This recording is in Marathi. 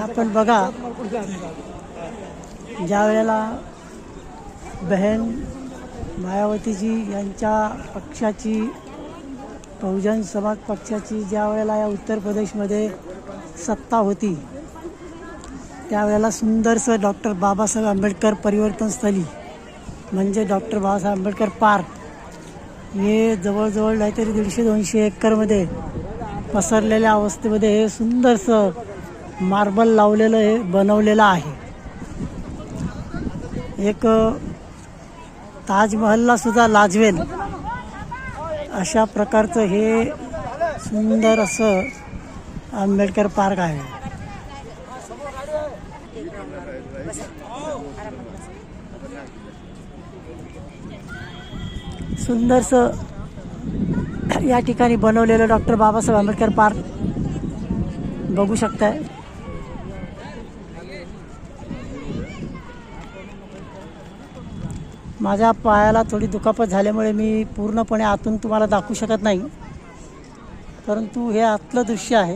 आपण बघा, ज्या वेळेला बहन मायावतीजी यांच्या पक्षाची, बहुजन समाज पक्षाची ज्या वेळेला या उत्तर प्रदेशमध्ये सत्ता होती, त्यावेळेला सुंदरसं डॉक्टर बाबासाहेब आंबेडकर परिवर्तन स्थळी म्हणजे डॉक्टर बाबासाहेब आंबेडकर पार्क हे जवळजवळ काहीतरी 150-200 एकरमध्ये पसरलेल्या अवस्थेमध्ये हे सुंदरसं मार्बल लावलेलं हे बनवलेलं आहे. एक ताजमहलला सुद्धा लाजवेल अशा प्रकारचं हे सुंदर असं आंबेडकर पार्क आहे. सुंदरसं या ठिकाणी बनवलेलं डॉक्टर बाबासाहेब आंबेडकर पार्क बघू शकताय. माझ्या पायाला थोडी दुखापत झाल्यामुळे मी पूर्णपणे आतून तुम्हाला दाखवू शकत नाही, परंतु हे आतलं दृश्य आहे.